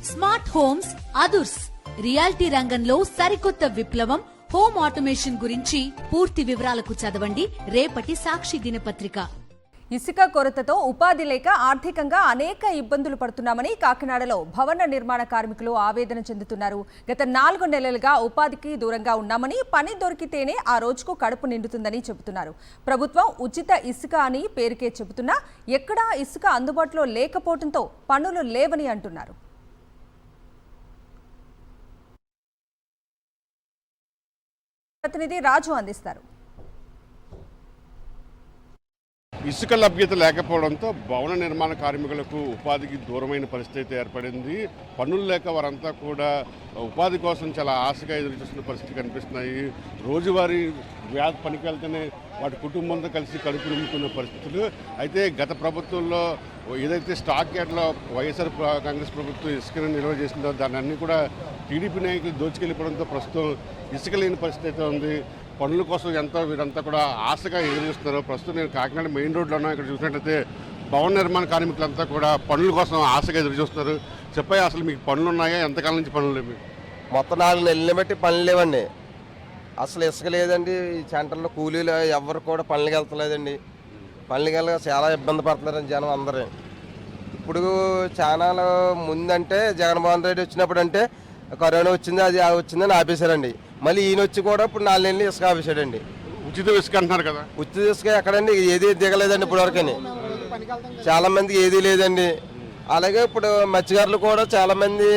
Smart homes అదుర్స్ reality రంగంలో సరికొత్త విప్లవం హోమ్ ఆటోమేషన్ గురించి పూర్తి వివరాలకు చదవండి రేపటి సాక్షి దినపత్రిక. ఇసుక కొరతతో ఉపాధి లేక ఆర్థికంగా అనేక ఇబ్బందులు పడుతున్నామని కాకినాడలో భవన నిర్మాణ కార్మికులు ఆవేదన చెందుతున్నారు. గత 4 నెలలుగా ఉపాధికి దూరంగా ఉన్నామని, పని దొరికితేనే ఆ రోజుకు కడుపు నిండుతుందని చెబుతున్నారు. ప్రభుత్వం ఉచిత ఇసుక అని పేరుకే చెబుతున్నా ఎక్కడా ఇసుక అందుబాటులో లేకపోవడంతో పనులు లేవని అంటున్నారు. ప్రతినిధి రాజు అందిస్తారు. ఇసుక లభ్యత లేకపోవడంతో భవన నిర్మాణ కార్మికులకు ఉపాధికి దూరమైన పరిస్థితి ఏర్పడింది. పనులు లేక వారంతా కూడా ఉపాధి కోసం చాలా ఆశగా ఎదురుచూస్తున్న పరిస్థితి కనిపిస్తున్నాయి. రోజువారీ పనికి వెళ్తేనే వాటి కుటుంబంతో కలిసి కడుపు నింపుతున్న పరిస్థితులు. అయితే గత ప్రభుత్వంలో ఏదైతే స్టాక్ యార్డ్లో వైఎస్ఆర్ కాంగ్రెస్ ప్రభుత్వం ఇసుకను నిల్వ చేసిందో దాన్ని అన్నీ కూడా టీడీపీ నాయకులు దోచుకెళ్ళిపోవడంతో ప్రస్తుతం ఇసుక లేని పరిస్థితి అయితే ఉంది. పనుల కోసం వీరంతా కూడా ఆశగా ఎదురుస్తున్నారు. ప్రస్తుతం నేను కాకినాడ మెయిన్ రోడ్లో ఉన్నా. ఇక్కడ చూసినట్లయితే భవన నిర్మాణ కార్మికులంతా కూడా పనుల కోసం ఆశగా ఎదురు చూస్తున్నారు. చెప్పాయి, అసలు మీకు పనులు ఉన్నాయా? ఎంతకాలం నుంచి పనులు లేవు? మొత్తం 4 నెలలు బట్టి పనులు లేవండి. అసలు ఇసుక లేదండి. ఈ సెంటర్లో కూలీలు ఎవరు కూడా పనులకి వెళ్తలేదండి. పనులకి వెళ్ళక చాలా ఇబ్బంది పడుతున్నారండి జనం అందరూ. ఇప్పుడు చాలా ముందంటే జగన్మోహన్ రెడ్డి వచ్చినప్పుడు అంటే కరోనా వచ్చింది, అది వచ్చిందని ఆపేశారండి. మళ్ళీ ఈయన వచ్చి కూడా ఇప్పుడు 4 నెలలు ఇసుక ఆపేశాడండి. ఉచిత ఇసుక అంటున్నారు కదా, ఉచిత ఇసుక ఎక్కడండి? ఏది దిగలేదండి ఇప్పటివరకని. చాలా మందికి ఏదీ లేదండి. అలాగే ఇప్పుడు మత్స్యకారులు కూడా చాలా మంది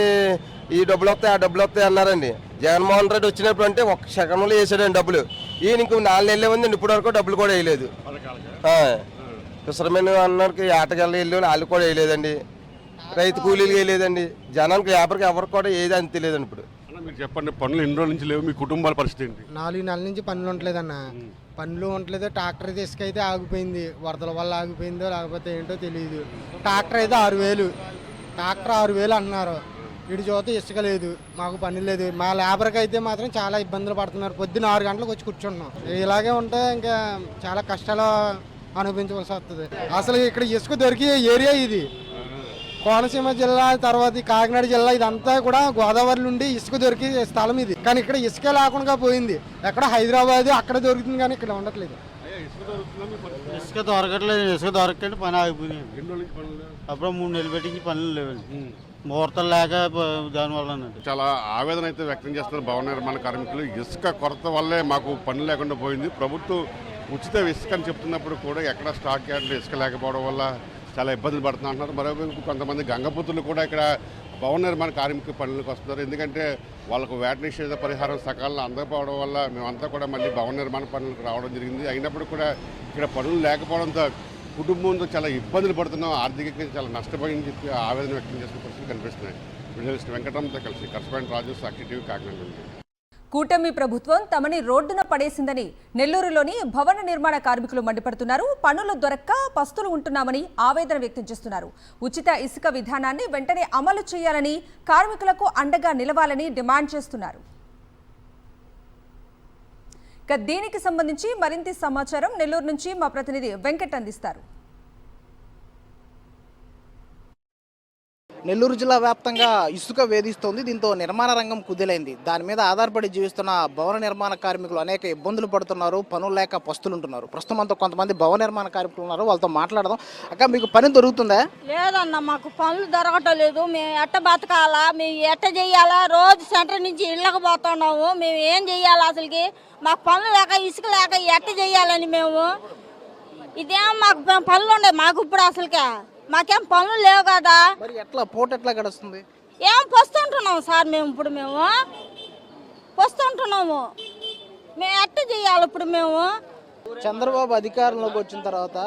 ఈ డబ్బులు వస్తాయి, ఆ డబ్బులు వస్తాయి అన్నారండి. జగన్మోహన్ రెడ్డి వచ్చినప్పుడు అంటే 1 సెకండ్లో వేసాడండి డబ్బులు. ఈయన ఇంకో 4 నెలలే ఉందండి, ఇప్పటి వరకు డబ్బులు కూడా వేయలేదు. ఫిషర్మెన్ అన్నకి ఆటగాళ్ళు వెళ్ళి వాళ్ళు కూడా వేయలేదండి. రైతు కూలీలు వేయలేదండి. జనానికి వ్యాపారికి ఎవరికి కూడా ఏది అని తెలియదండి. ఇప్పుడు మీరు చెప్పండి, పనులు ఎన్ని రోజుల నుంచి లేవు? మీ కుటుంబాల పరిస్థితి ఏంటి? 4 నెలల నుంచి పనులు ఉండలేదన్న. పనులు ఉండలేదు. ట్రాక్టర్ ఇసుక అయితే ఆగిపోయింది. వరదల వల్ల ఆగిపోయిందో లేకపోతే ఏంటో తెలియదు. ట్రాక్టర్ అయితే 6,000, ట్రాక్టర్ 6,000 అన్నారు. వీడి చూస్తే ఇసుక లేదు, మాకు పని లేదు. మా లేబర్కి అయితే మాత్రం చాలా ఇబ్బందులు పడుతున్నారు. పొద్దున్న 6 గంటలకు వచ్చి కూర్చుంటున్నాం. ఇలాగే ఉంటే ఇంకా చాలా కష్టాలు అనుభవించవలసి వస్తుంది. అసలు ఇక్కడ ఇసుక దొరికే ఏరియా ఇది. కోనసీమ జిల్లా తర్వాత కాకినాడ జిల్లా ఇదంతా కూడా గోదావరి నుండి ఇసుక దొరికే స్థలం ఇది. కానీ ఇక్కడ ఇసుక లేకుండా పోయింది. ఎక్కడ హైదరాబాద్ అక్కడ దొరుకుతుంది కానీ ఇక్కడ ఉండట్లేదు. ఇసుక దొరకట్లేదు. ఇసుక దొరకట్టు పని ఆగిపోయింది. అప్పుడు 3 నెలలు పెట్టించి పనులు లేవండి. ముహూర్తాలు లేక దానివల్ల చాలా ఆవేదన అయితే వ్యక్తం చేస్తున్నారు భవన నిర్మాణ కార్మికులు. ఇసుక కొరత వల్లే మాకు పనులు లేకుండా పోయింది. ప్రభుత్వం ఉచిత ఇసుక అని చెప్తున్నప్పుడు కూడా ఎక్కడ స్టాక్ యార్డ్లో ఇసుక లేకపోవడం వల్ల చాలా ఇబ్బందులు పడుతున్నా అంటున్నారు. మరోవైపు కొంతమంది గంగపుత్రులు కూడా ఇక్కడ భవన నిర్మాణ కార్మిక పనులకు వస్తున్నారు. ఎందుకంటే వాళ్ళకు వ్యాట్ నిషేధ పరిహారం సకాలంలో అందకపోవడం వల్ల మేమంతా కూడా మళ్ళీ భవన నిర్మాణ పనులకు రావడం జరిగింది. అయినప్పుడు కూడా ఇక్కడ పనులు లేకపోవడంతో కుటుంబంతో చాలా ఇబ్బందులు పడుతున్నాం, ఆర్థికంగా చాలా నష్టపోయిందని చెప్పి ఆవేదన వ్యక్తం చేసిన పరిస్థితులు కనిపిస్తున్నాయి. జర్నలిస్ట్ వెంకటరామ్తో కలిసి కరెస్పాండెంట్ రాజు, సాక్షి టీవీ, కాకినాడ నుండి. కూటమి ప్రభుత్వం తమని రోడ్డున పడేసిందని నెల్లూరులోని భవన నిర్మాణ కార్మికులు మండిపడుతున్నారు. పనులు దొరక్క పస్తులు ఉంటున్నామని ఆవేదన వ్యక్తం చేస్తున్నారు. ఉచిత ఇసుక విధానాన్ని వెంటనే అమలు చేయాలని, కార్మికులకు అండగా నిలవాలని డిమాండ్ చేస్తున్నారు. దీనికి సంబంధించి మరింత సమాచారం నెల్లూరు నుంచి మా ప్రతినిధి వెంకట్ అందిస్తారు. నెల్లూరు జిల్లా వ్యాప్తంగా ఇసుక వేధిస్తోంది. దీంతో నిర్మాణ రంగం కుదేలైంది. దాని మీద ఆధారపడి జీవిస్తున్న భవన నిర్మాణ కార్మికులు అనేక ఇబ్బందులు పడుతున్నారు. పనులు లేక పస్తులుంటున్నారు. ప్రస్తుతం అంతా కొంతమంది భవన నిర్మాణ కార్మికులు ఉన్నారు, వాళ్ళతో మాట్లాడదాం. అక్క, మీకు పని దొరుకుతుందా? లేదన్న, మాకు పనులు దొరకటం లేదు. మేము ఎట్ట బతకాలా, మేము ఎట్ట చెయ్యాలా? రోజు సెంటర్ నుంచి ఇళ్ళకి పోతున్నాము. మేము ఏం చెయ్యాలా? అసలుకి మాకు పనులు లేక ఇసుక లేక ఎట్ట చెయ్యాలని మేము ఇదేం మాకు పనులు ఉండే. మాకు ఇప్పుడు అసలుకే మాకేం పనులు లేవు కదా. మరి ఎట్లా పూట ఎట్లా గడుస్తుంది? ఏం పొస్తుంటున్నాము సార్, మేము పొస్తుంటున్నాము. మేము ఎట్ట చెయ్యాలి ఇప్పుడు? మేము చంద్రబాబు అధికారంలోకి వచ్చిన తర్వాత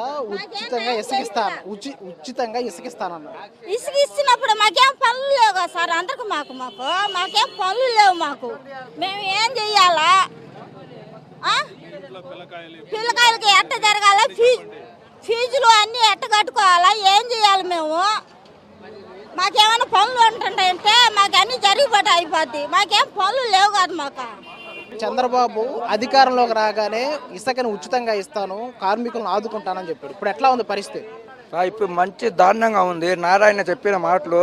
ఉచితంగా ఇసుకిస్తానన్నారు. ఇసుక ఇచ్చినప్పుడు మాకేం పనులు లేవు కదా సార్. అందరికి మాకేం పనులు లేవు. మాకు మేము ఏం చెయ్యాలా? పిల్లకాయలకి ఎట్ట జరగాల? ఫీజులు అన్నీ ఎట్ట కట్టుకోవాలా? ఏం చేయాలి? మేము మాకేమైనా పనులు ఉంటుంటే మాకు అన్ని జరిగిపోతే అయిపోద్ది. మాకేం పనులు లేవు కదా. మాకు చంద్రబాబు అధికారంలోకి రాగానే ఇసుకను ఉచితంగా ఇస్తాను, కార్మికులను ఆదుకుంటానని చెప్పాడు. ఇప్పుడు ఎట్లా ఉంది పరిస్థితి? ఇప్పుడు మంచి దారుణంగా ఉంది. నారాయణ చెప్పిన మాటలు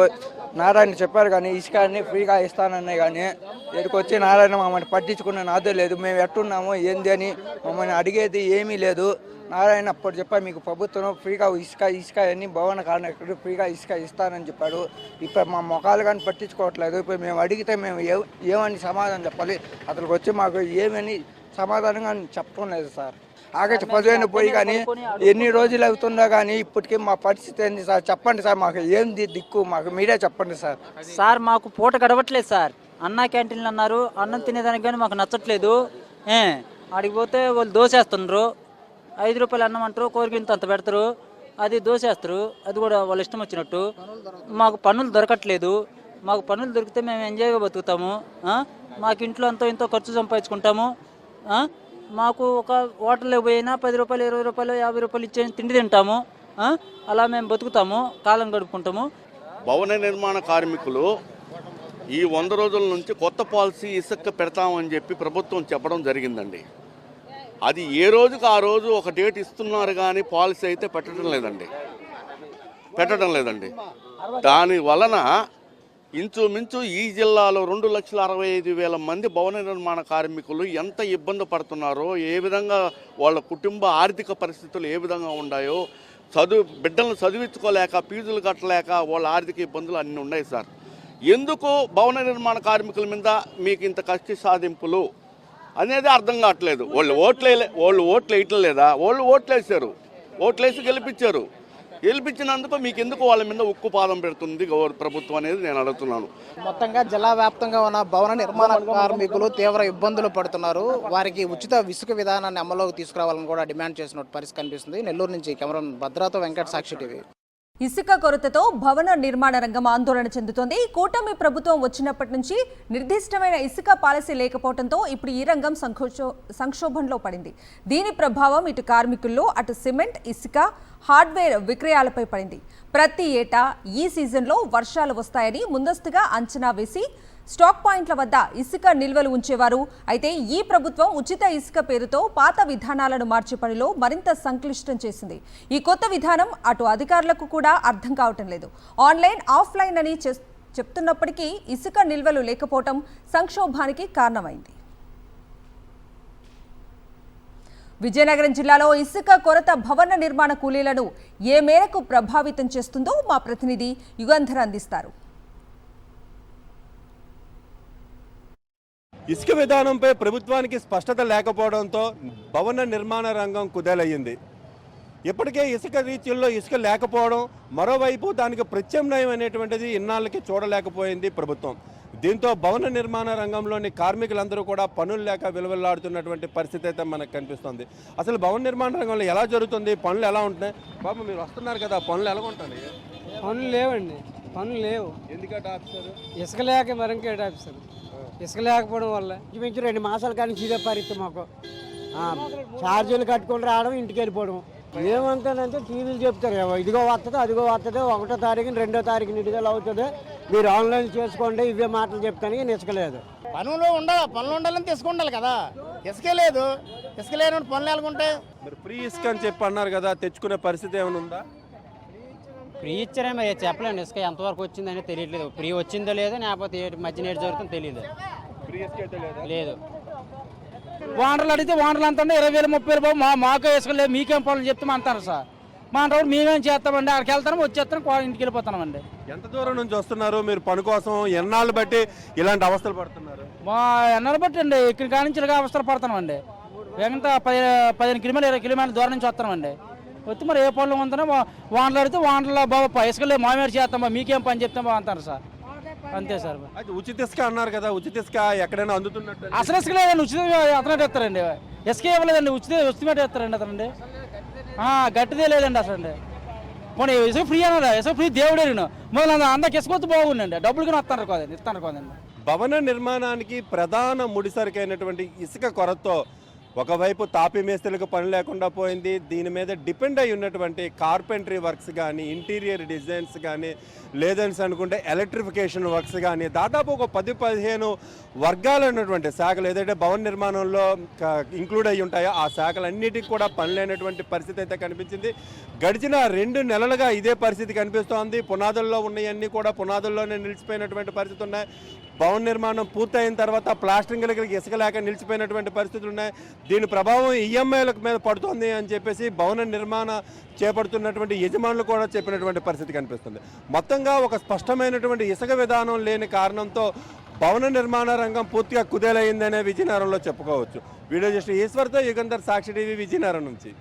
నారాయణ చెప్పారు కానీ ఇసుక అన్ని ఫ్రీగా ఇస్తానన్నాయి కానీ ఇక్కడికి వచ్చి నారాయణ మమ్మల్ని పట్టించుకున్న నాదో లేదు. మేము ఎట్టున్నామో ఏంది అని మమ్మల్ని అడిగేది ఏమీ లేదు. నారాయణ అప్పుడు చెప్పారు మీకు ప్రభుత్వం ఫ్రీగా ఇసుక అన్ని భవన కార్మికులు ఫ్రీగా ఇసుక ఇస్తానని చెప్పాడు. ఇప్పుడు మా మొఖాలు కానీ పట్టించుకోవట్లేదు. ఇప్పుడు మేము అడిగితే మేము ఏమని సమాధానం చెప్పాలి? అతనికి వచ్చి మాకు ఏమని సమాధానంగా చెప్పడం లేదు సార్. ఆగస్టు 15 పోయి కానీ ఎన్ని రోజులు అవుతుందో కానీ ఇప్పటికీ మా పరిస్థితి ఏంది సార్? చెప్పండి సార్, మాకు ఏంది దిక్కు? మాకు మీరే చెప్పండి సార్. సార్ మాకు పూట గడవట్లేదు సార్. అన్నా క్యాంటీన్లు అన్నారు, అన్నం తినేదానికి కానీ మాకు నచ్చట్లేదు. ఆడికి పోతే వాళ్ళు దోసేస్తున్నారు. 5 రూపాయలు అన్నం అంటారు, కోరికింత అంత పెడతారు, అది దోసేస్తారు. అది కూడా వాళ్ళ ఇష్టం వచ్చినట్టు. మాకు పనులు దొరకట్లేదు. మాకు పనులు దొరికితే మేము ఎంజాయ్గా బతుకుతాము. మాకు ఇంట్లో అంతో ఇంతో ఖర్చు సంపాదించుకుంటాము. మాకు ఒక హోటల్లో పోయినా 10 రూపాయలు 20 రూపాయలు 50 రూపాయలు ఇచ్చే తిండి తింటాము. అలా మేము బతుకుతాము, కాలం గడుపుకుంటాము. భవన నిర్మాణ కార్మికులు ఈ 100 రోజుల నుంచి కొత్త పాలసీ ఇసుక పెడతామని చెప్పి ప్రభుత్వం చెప్పడం జరిగిందండి. అది ఏ రోజుకి ఆ రోజు ఒక డేట్ ఇస్తున్నారు కానీ పాలసీ అయితే పెట్టడం లేదండి. దాని వలన ఇంచుమించు ఈ జిల్లాలో 2,65,000 మంది భవన నిర్మాణ కార్మికులు ఎంత ఇబ్బంది పడుతున్నారో, ఏ విధంగా వాళ్ళ కుటుంబ ఆర్థిక పరిస్థితులు ఏ విధంగా ఉన్నాయో, బిడ్డలను చదివించుకోలేక, ఫీజులు కట్టలేక వాళ్ళ ఆర్థిక ఇబ్బందులు అన్నీ ఉన్నాయి సార్. ఎందుకు భవన నిర్మాణ కార్మికుల మీద మీకు ఇంత కక్ష సాధింపులు అనేది అర్థం కావట్లేదు. వాళ్ళు ఓట్లు వేయటం లేదా? వాళ్ళు ఓట్లేసారు, ఓట్లేసి గెలిపించినందుకు మీకు ఎందుకు వాళ్ళ మీద ఉక్కు పాదం పెడుతుంది ప్రభుత్వం అనేది నేను అడుగుతున్నాను. మొత్తంగా జిల్లా వ్యాప్తంగా ఉన్న భవన నిర్మాణ కార్మికులు తీవ్ర ఇబ్బందులు పడుతున్నారు. వారికి ఉచిత ఇసుక విధానాన్ని అమల్లోకి తీసుకురావాలని కూడా డిమాండ్ చేసినట్టు పరిస్థితి కనిపిస్తుంది. నెల్లూరు నుంచి కెమెరామెన్ భద్రాతో వెంకట్, సాక్షి టీవీ. ఇసుక కొరతతో భవన నిర్మాణ రంగం ఆందోళన చెందుతోంది. కూటమి ప్రభుత్వం వచ్చినప్పటి నుంచి నిర్దిష్టమైన ఇసుక పాలసీ లేకపోవడంతో ఇప్పుడు ఈ రంగం సంక్షోభంలో పడింది. దీని ప్రభావం ఇటు కార్మికుల్లో, అటు సిమెంట్, ఇసుక, హార్డ్వేర్ విక్రయాలపై పడింది. ప్రతి ఏటా ఈ సీజన్లో వర్షాలు వస్తాయని ముందస్తుగా అంచనా వేసి స్టాక్ పాయింట్ల వద్ద ఇసుక నిల్వలు ఉంచేవారు. అయితే ఈ ప్రభుత్వం ఉచిత ఇసుక పేరుతో పాత విధానాలను మార్చే పనిలో మరింత సంక్లిష్టం చేసింది. ఈ కొత్త విధానం అటు అధికారులకు కూడా అర్థం కావటం లేదు. ఆన్లైన్, ఆఫ్లైన్ అని చెప్తున్నప్పటికీ ఇసుక నిల్వలు లేకపోవటం సంక్షోభానికి కారణమైంది. విజయనగరం జిల్లాలో ఇసుక కొరత భవన నిర్మాణ కూలీలను ఏ మేరకు ప్రభావితం చేస్తుందో మా ప్రతినిధి యుగంధర్ అందిస్తారు. ఇసుక విధానంపై ప్రభుత్వానికి స్పష్టత లేకపోవడంతో భవన నిర్మాణ రంగం కుదేలయ్యింది. ఇప్పటికే ఇసుక రీచ్ల్లో ఇసుక లేకపోవడం, మరోవైపు దానికి ప్రత్యామ్నాయం అనేటువంటిది ఇన్నాళ్ళకి చూడలేకపోయింది ప్రభుత్వం. దీంతో భవన నిర్మాణ రంగంలోని కార్మికులందరూ కూడా పనులు లేక విలువలాడుతున్నటువంటి పరిస్థితి అయితే మనకు కనిపిస్తుంది. అసలు భవన నిర్మాణ రంగంలో ఎలా జరుగుతుంది, పనులు ఎలా ఉంటున్నాయి? బాబు మీరు వస్తున్నారు కదా, పనులు ఎలా ఉంటాయి? పనులు లేవండి, పనులు లేవు. ఎందుకంటే ఆఫీసర్ ఇసుక లేక మరి ఇంకేట ఆఫీసర్ ఇసుక లేకపోవడం వల్ల ఇంచుమించు 2 మాసాల కానీ ఇదే పరిస్థితి మాకు. ఛార్జీలు కట్టుకొని రావడం, ఇంటికి వెళ్ళిపోవడం. ఏమంటానంటే టీవీలు చెప్తారు, ఇదిగో వస్తుంది అదిగో వస్తుంది, 1వ తారీఖున 2వ తారీఖున విడుదల అవుతుంది, మీరు ఆన్లైన్ చేసుకోండి, ఇవే మాటలు చెప్తాను. ఇసుక లేదు, పనులు ఉండాలని తీసుకుండాలి కదా. ఇసుకే లేదు, ఇసుక లేని పనులు ఎలాగుంటాయి? మరి ఫ్రీ ఇసుక అని చెప్పి అన్నారు కదా, తెచ్చుకునే పరిస్థితి ఏమైనా ఉందా? ఫ్రీ ఇచ్చారే మరి చెప్పలేండి. ఇసుక ఎంతవరకు వచ్చిందని తెలియట్లేదు. ఫ్రీ వచ్చిందో లేదో, లేకపోతే మధ్య నేటి జరుగుతుందో తెలియదు. ఫ్రీ ఇసుక అయితే లేదు. వానర్లు అడిగితే వానర్లు అంతా 20,000 30,000 బాబు మాకే ఇసుక లేదు, మీకేం పనులు చెప్తాం అంటారు సార్. మా అంటే మేమేం చేస్తామండి, అక్కడికి వెళ్తాము, వచ్చేస్తాం, ఇంటికి వెళ్ళిపోతున్నామండి. ఎంత దూరం నుంచి వస్తున్నారు మీరు పని కోసం? ఎన్నాళ్ళు బట్టి ఇలాంటి అవస్థలు పడుతున్నారు? మా ఎన్నాళ్ళు బట్టి అండి ఇక్కడి కాడి నుంచి ఇలాగ అవస్థలు పడుతున్నామండి. ఎంత 15 కిలోమీటర్లు 20 కిలోమీటర్ల దూరం నుంచి వస్తున్నామండి. వచ్చి మరి ఏ పనులు ఉందనో వానలు అడిగితే వానలో బాబా ఇసుకలే మామేడు చేస్తాం, మీకేం పని చెప్తాం బాబు అంటారు సార్. అంతే సార్. అయితే ఉచిత ఇసుక అన్నారు కదా, ఉచిత ఇసుక ఎక్కడైనా అందుతున్నట్టు? అసలు ఇసుక లేదండి, ఉచిత అతనే ఇస్తారండి. ఇసుక ఇవ్వలేదండి, ఉచితమే ఇస్తారండి అతనండి. గట్టిదే లేదండి అసలు అండి. పోనీ ఇసుక ఫ్రీ అన్నారా? ఇసుక ఫ్రీ దేవుడే మొదలు అందరికి ఇసుకొచ్చి బాగుండండి, డబ్బులు కానీ ఇస్తాను కదండి. భవన నిర్మాణానికి ప్రధాన ముడిసరికైనటువంటి ఇసుక కొరతతో ఒకవైపు తాపీ మేస్త్రులకు పని లేకుండా పోయింది. దీని మీద డిపెండ్ అయి ఉన్నటువంటి కార్పెంటరీ వర్క్స్ కానీ, ఇంటీరియర్ డిజైన్స్ కానీ, లేదని అనుకుంటే ఎలక్ట్రిఫికేషన్ వర్క్స్ కానీ దాదాపు ఒక 10-15 వర్గాలు ఉన్నటువంటి శాఖలు ఏదైతే భవన నిర్మాణంలో ఇంక్లూడ్ అయ్యి ఉంటాయో ఆ శాఖలన్నిటికీ కూడా పనిలేనటువంటి పరిస్థితి అయితే కనిపించింది. గడిచిన 2 నెలలుగా ఇదే పరిస్థితి కనిపిస్తోంది. పునాదుల్లో ఉన్నవన్నీ కూడా పునాదుల్లోనే నిలిచిపోయినటువంటి పరిస్థితులు ఉన్నాయి. భవన నిర్మాణం పూర్తయిన తర్వాత ప్లాస్టరింగ్ దగ్గరికి ఇసుక లేక నిలిచిపోయినటువంటి పరిస్థితులు ఉన్నాయి. దీని ప్రభావం ఈఎంఐల మీద పడుతోంది అని చెప్పేసి భవన నిర్మాణ చేపడుతున్నటువంటి యజమానులు కూడా చెప్పినటువంటి పరిస్థితి కనిపిస్తుంది. మొత్తంగా ఒక స్పష్టమైనటువంటి ఇసుక విధానం లేని కారణంతో భవన నిర్మాణ రంగం పూర్తిగా కుదేలైందనే విజయనగరంలో చెప్పుకోవచ్చు. వీడియో జర్నలిస్ట్ ఈశ్వర్తో యుగంధర్, సాక్షి టీవీ, విజయనగరం నుంచి.